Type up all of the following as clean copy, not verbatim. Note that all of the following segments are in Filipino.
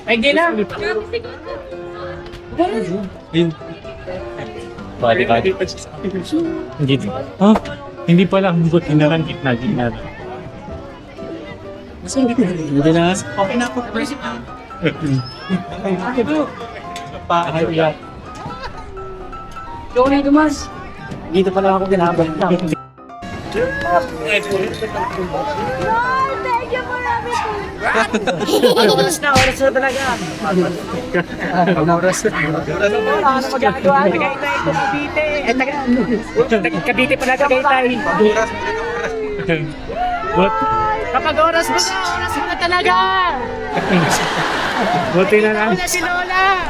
Ay, hindi na. Bali. Hindi. Ha? Hindi pala. Hindi na lang. Gitna. Hindi na. Okay na ako. Ikaw na dumas. Dito pala ako ginabang. Thank you for everything. Oras na talaga. Oras na. Ano magagawa? Tagaytay ko Cavite. Cavite pala Tagaytay. What? Kapag oras mo na talaga. Buti na lang. Wala si Lola.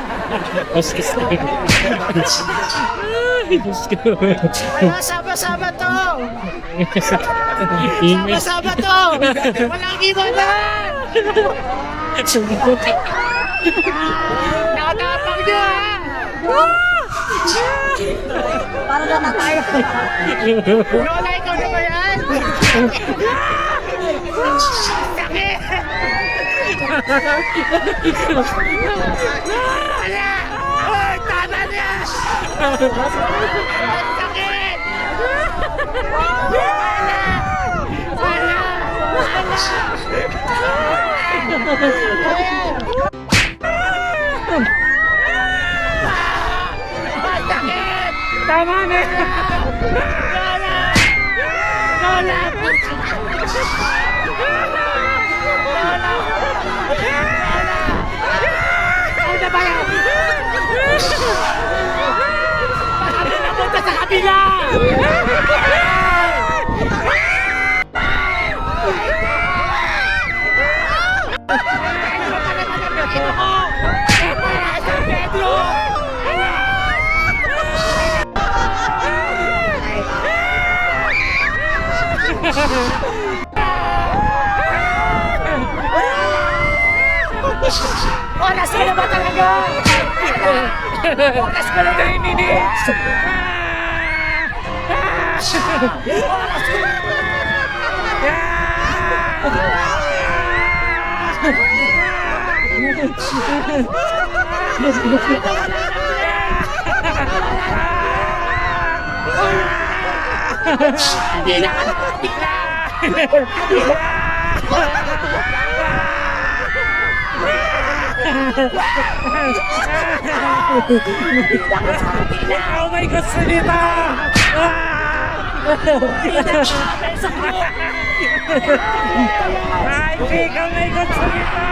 Wala, sama-sama to. Sama-sama to. Walang iwanan. Nakatapang niyo ha. Para na tayo. Lola, ikaw na ba yan? Sakit! Wala! Ay, tama niya! Sakit! Wala! Sakit! Tama na! Lola! Lola! Ano ba yan? Baka na napunta sa kabila! Oras ka na ba talaga? Oras ka na 3 minutes! Oras ka na! Hindi na! Ikaw may gusto nito! Ay, ikaw may gusto nito!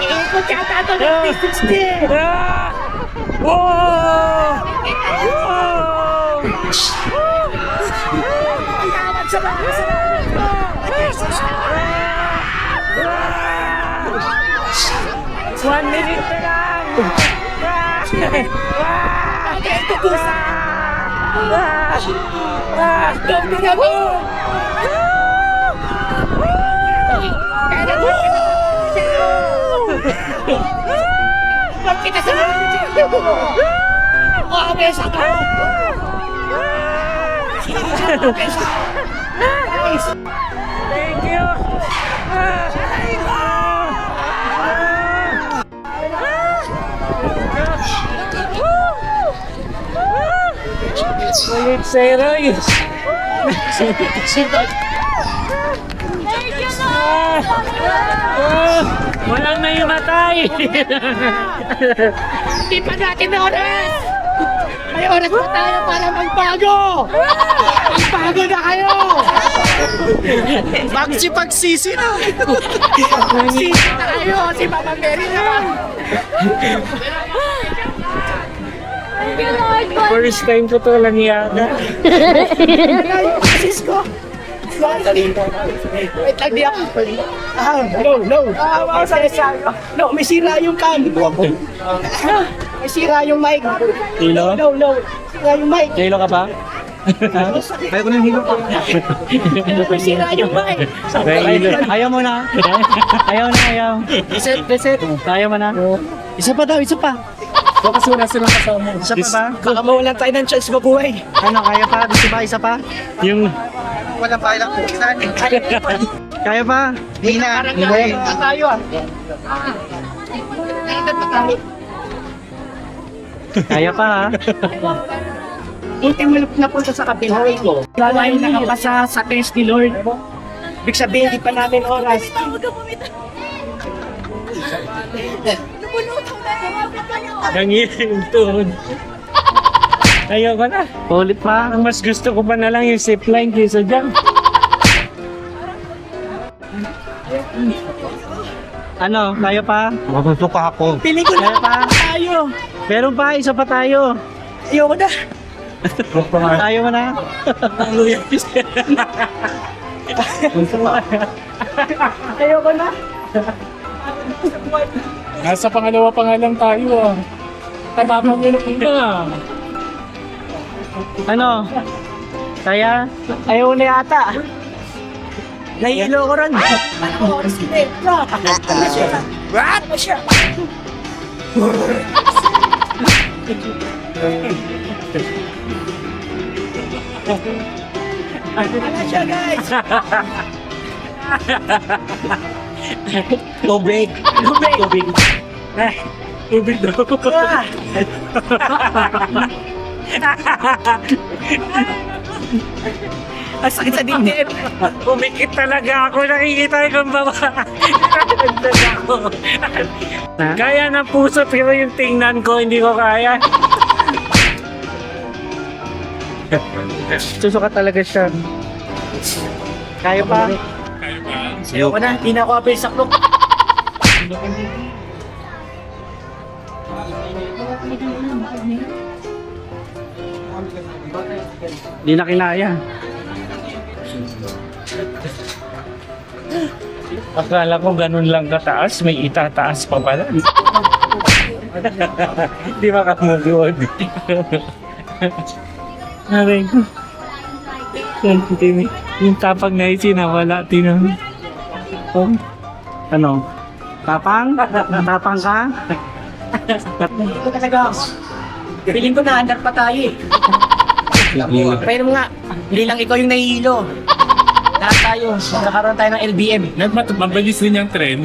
Ikot yata ito ng 360! Tawad sa mga kasalanan ko! 1 minute na lang! Okay, tutusa! Gawin na mo! Huwag kita sa mga dito! Mabesa ka! Thank you! Ulit sa'yo, Roy! Walang naimatay! Hindi pa natin na oras! May oras pa tayo para magbago! Magbago na kayo! Magsipagsisi na! Magsisi na kayo! Si Mama Mary naman! First time ko to lang yata. Sis ko! Wait lang, di ako. No. No, may sira yung cam. May sira yung mic. Hilo? No. Sira yung mic. Hilo ka pa? Kaya ko na yung hilo ko. May sira yung mic. Ayaw mo na. Ayaw. Reset. Ayaw mo na. Isa pa daw, isa pa. Baka sila sila kasama. Isa pa ba? Baka mawalan tayo ng chance mabuhay. Ano, kaya pa? Gusto ba isa pa? Yung... Walang pailang po. Kaya pa? Di na. Parang kaya pa tayo ah. Kaya pa ha? Buti mo napunta sa kabilang ko. Lalayo nakapasa sa test ni Lord. Ibig sabihin, di pa namin oras. Nangiling tuhod. Ayaw ko na. Ulit pa? Ang mas gusto ko pa na lang yung zipline kaysa dyan. Ano, kaya pa? Matutuka ako. Piling ko na Kaya pa? tayo. Meron pa, isa pa tayo. Ayoko na. Tayo mo na. Ayoko na. Nasa pangalawa pa nga lang tayo ah. Tabapangilok na. Ano? Kaya? Ayaw na yata. Nahihilo ko ron. Ano oras na eh? Ano siya? Ano siya guys? Tubig. Tubig. Ay, tubig daw. Ah! Ang sakit sa dibdib. Umikit talaga ako. Nakikita ko baba. Nagdag ako. Kaya ng puso pero yung tingnan ko hindi ko kaya. Susuka talaga siya. Kaya pa? Ayoko na. Hindi na ako apel sa klok. Di na kinaya. Akala ko ganun lang kataas, may itataas pa pala. Hindi makamugod. Aray ko. Yung tapag na isinawala, tinang. Oh. Ano? Tapang? Tapang ka? Ito talaga. Piling ko na, andar pa tayo eh. Pero nga, hindi lang ikaw yung nahihilo. Lahat tayo, magkakaroon tayo ng LBM. Mabilis din yung train.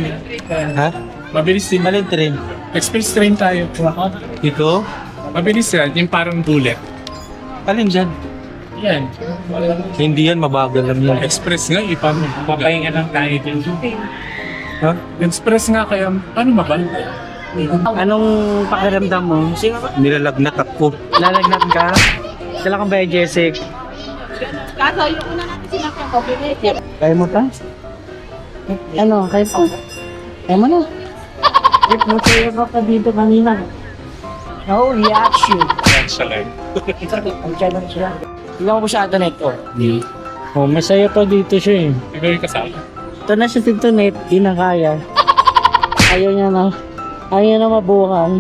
Ha? Mabilis din. Malin train. Express train tayo. Dito? Mabilis yan, yung parang bullet. Alin dyan? Yan. Hindi yan, mabagal lang yan. Express nga, Papahinga lang tayo dyan. Ha? Express nga kaya, ano mabal? Anong pakiramdam mo? Nilalagnat ako. Lalagnat ka? Dala kang ba, Jessic? Kaso, yung una natin sinakyan ko, Kaya mo ta? Ano, kaya po? Kaya mo na. If mo sa'yo ka dito kanina. No reaction. Excellent. Ang challenge siya. Tingnan mo siya ito neto. Oh, masaya pa dito siya eh. Ikaw yung kasama. Ito na siya dito, net. Di na kaya. Ayaw niya na. Ayaw niya na mabuhay.